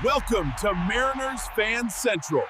Welcome to Mariners Fan Central.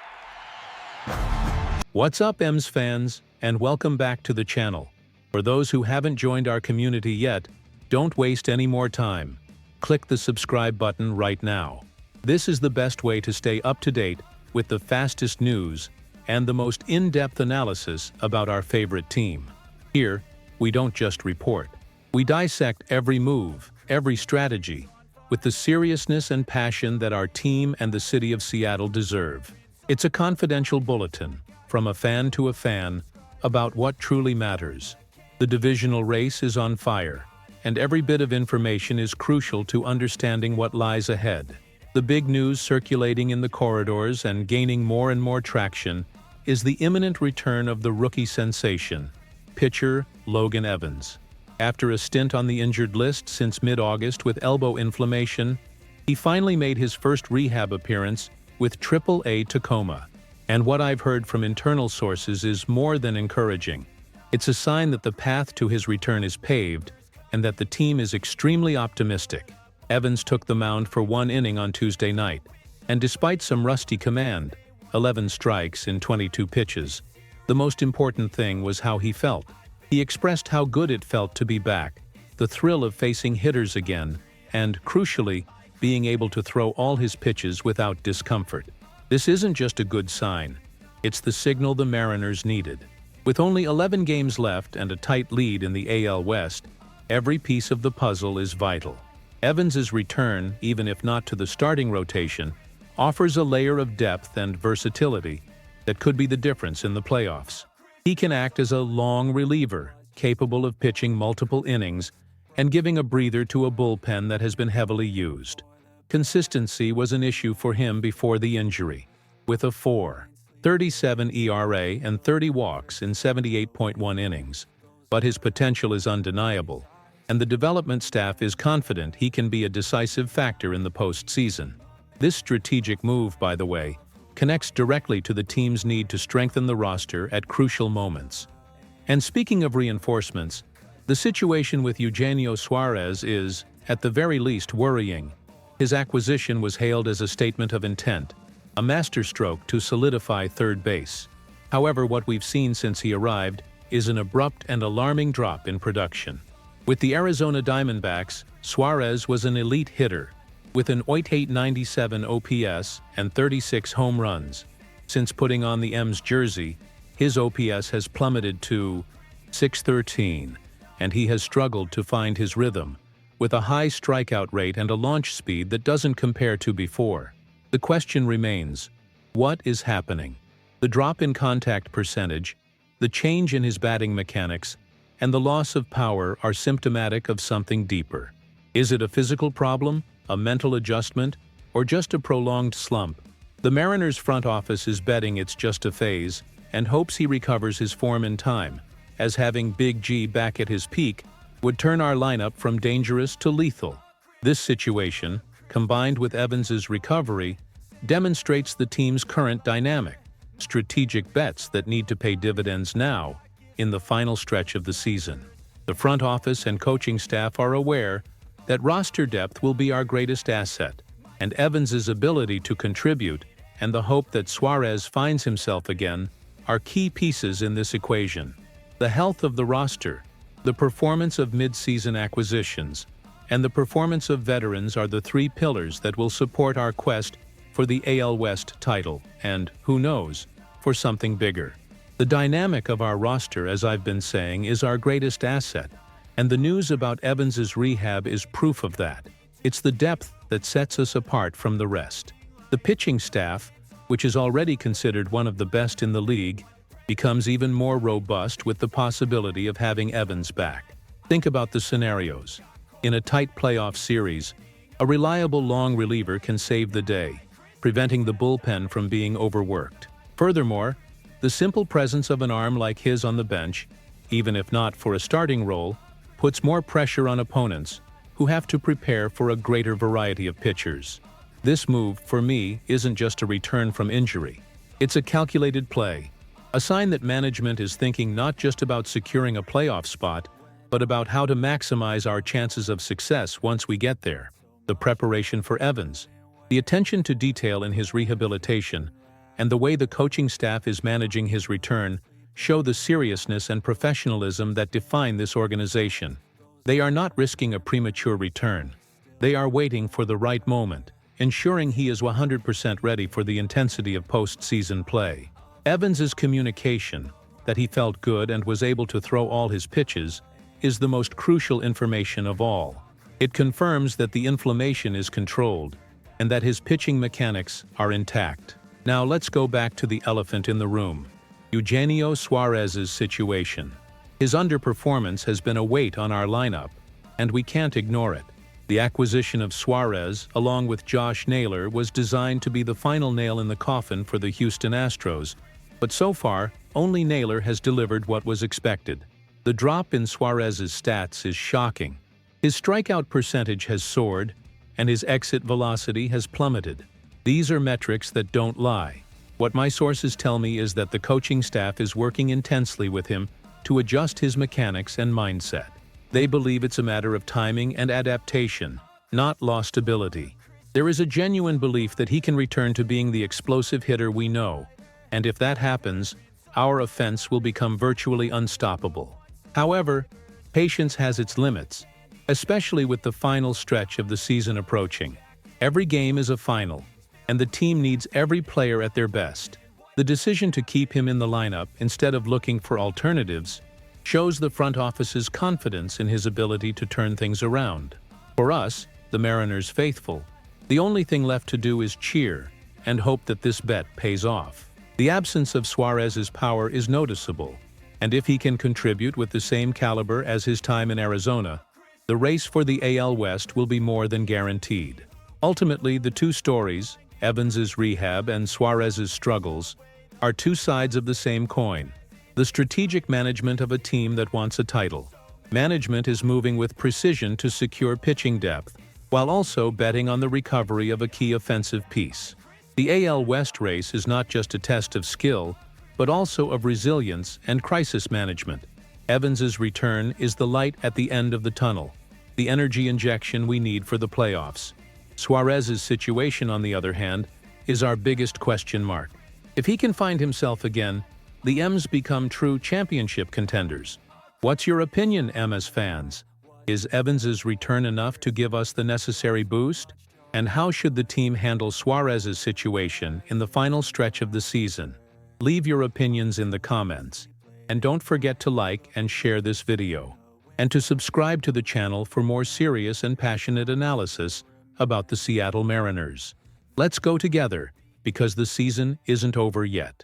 What's up, M's fans, and welcome back to the channel. For those who haven't joined our community yet, don't waste any more time. Click the subscribe button right now. This is the best way to stay up to date with the fastest news and the most in-depth analysis about our favorite team. Here, we don't just report. We dissect every move, every strategy, with the seriousness and passion that our team and the city of Seattle deserve. It's a confidential bulletin, from a fan to a fan, about what truly matters. The divisional race is on fire, and every bit of information is crucial to understanding what lies ahead. The big news circulating in the corridors and gaining more and more traction is the imminent return of the rookie sensation, pitcher Logan Evans. After a stint on the injured list since mid-August with elbow inflammation, he finally made his first rehab appearance with Triple-A Tacoma. And what I've heard from internal sources is more than encouraging. It's a sign that the path to his return is paved and that the team is extremely optimistic. Evans took the mound for one inning on Tuesday night, and despite some rusty command, 11 strikes in 22 pitches, the most important thing was how he felt. He expressed how good it felt to be back, the thrill of facing hitters again, and, crucially, being able to throw all his pitches without discomfort. This isn't just a good sign, it's the signal the Mariners needed. With only 11 games left and a tight lead in the AL West, every piece of the puzzle is vital. Evans's return, even if not to the starting rotation, offers a layer of depth and versatility that could be the difference in the playoffs. He can act as a long reliever, capable of pitching multiple innings and giving a breather to a bullpen that has been heavily used. Consistency was an issue for him before the injury, with a 4.37 ERA and 30 walks in 78.1 innings. But his potential is undeniable, and the development staff is confident he can be a decisive factor in the postseason. This strategic move, by the way, connects directly to the team's need to strengthen the roster at crucial moments. And speaking of reinforcements, the situation with Eugenio Suarez is, at the very least, worrying. His acquisition was hailed as a statement of intent, a masterstroke to solidify third base. However, what we've seen since he arrived is an abrupt and alarming drop in production. With the Arizona Diamondbacks, Suarez was an elite hitter, with an .897 OPS and 36 home runs. Since putting on the M's jersey, his OPS has plummeted to .613, and he has struggled to find his rhythm, with a high strikeout rate and a launch speed that doesn't compare to before. The question remains, what is happening? The drop in contact percentage, the change in his batting mechanics, and the loss of power are symptomatic of something deeper. Is it a physical problem, a mental adjustment, or just a prolonged slump? The Mariners front office is betting it's just a phase and hopes he recovers his form in time, as having Big G back at his peak would turn our lineup from dangerous to lethal. This situation, combined with Evans's recovery, demonstrates the team's current dynamic, strategic bets that need to pay dividends now, in the final stretch of the season. The front office and coaching staff are aware that roster depth will be our greatest asset, and Evans's ability to contribute and the hope that Suarez finds himself again are key pieces in this equation. The health of the roster, the performance of mid-season acquisitions, and the performance of veterans are the three pillars that will support our quest for the AL West title and, who knows, for something bigger. The dynamic of our roster, as I've been saying, is our greatest asset, and the news about Evans's rehab is proof of that. It's the depth that sets us apart from the rest. The pitching staff, which is already considered one of the best in the league, becomes even more robust with the possibility of having Evans back. Think about the scenarios. In a tight playoff series, a reliable long reliever can save the day, preventing the bullpen from being overworked. Furthermore, the simple presence of an arm like his on the bench, even if not for a starting role, puts more pressure on opponents, who have to prepare for a greater variety of pitchers. This move, for me, isn't just a return from injury. It's a calculated play, a sign that management is thinking not just about securing a playoff spot, but about how to maximize our chances of success once we get there. The preparation for Evans. The attention to detail in his rehabilitation and the way the coaching staff is managing his return show the seriousness and professionalism that define this organization. They are not risking a premature return. They are waiting for the right moment, ensuring he is 100% ready for the intensity of postseason play. Evans's communication, that he felt good and was able to throw all his pitches, is the most crucial information of all. It confirms that the inflammation is controlled and that his pitching mechanics are intact. Now let's go back to the elephant in the room, Eugenio Suarez's situation. His underperformance has been a weight on our lineup, and we can't ignore it. The acquisition of Suarez, along with Josh Naylor, was designed to be the final nail in the coffin for the Houston Astros, but so far, only Naylor has delivered what was expected. The drop in Suarez's stats is shocking. His strikeout percentage has soared, and his exit velocity has plummeted. These are metrics that don't lie. What my sources tell me is that the coaching staff is working intensely with him to adjust his mechanics and mindset. They believe it's a matter of timing and adaptation, not lost ability. There is a genuine belief that he can return to being the explosive hitter we know, and if that happens, our offense will become virtually unstoppable. However, patience has its limits, especially with the final stretch of the season approaching. Every game is a final, and the team needs every player at their best. The decision to keep him in the lineup instead of looking for alternatives shows the front office's confidence in his ability to turn things around. For us, the Mariners faithful, the only thing left to do is cheer and hope that this bet pays off. The absence of Suarez's power is noticeable, and if he can contribute with the same caliber as his time in Arizona, the race for the AL West will be more than guaranteed. Ultimately, the two stories, Evans's rehab and Suarez's struggles, are two sides of the same coin. The strategic management of a team that wants a title. Management is moving with precision to secure pitching depth, while also betting on the recovery of a key offensive piece. The AL West race is not just a test of skill, but also of resilience and crisis management. Evans's return is the light at the end of the tunnel, the energy injection we need for the playoffs. Suarez's situation, on the other hand, is our biggest question mark. If he can find himself again, the M's become true championship contenders. What's your opinion, MS fans? Is Evans's return enough to give us the necessary boost? And how should the team handle Suarez's situation in the final stretch of the season? Leave your opinions in the comments. And don't forget to like and share this video, and to subscribe to the channel for more serious and passionate analysis about the Seattle Mariners. Let's go together, because the season isn't over yet.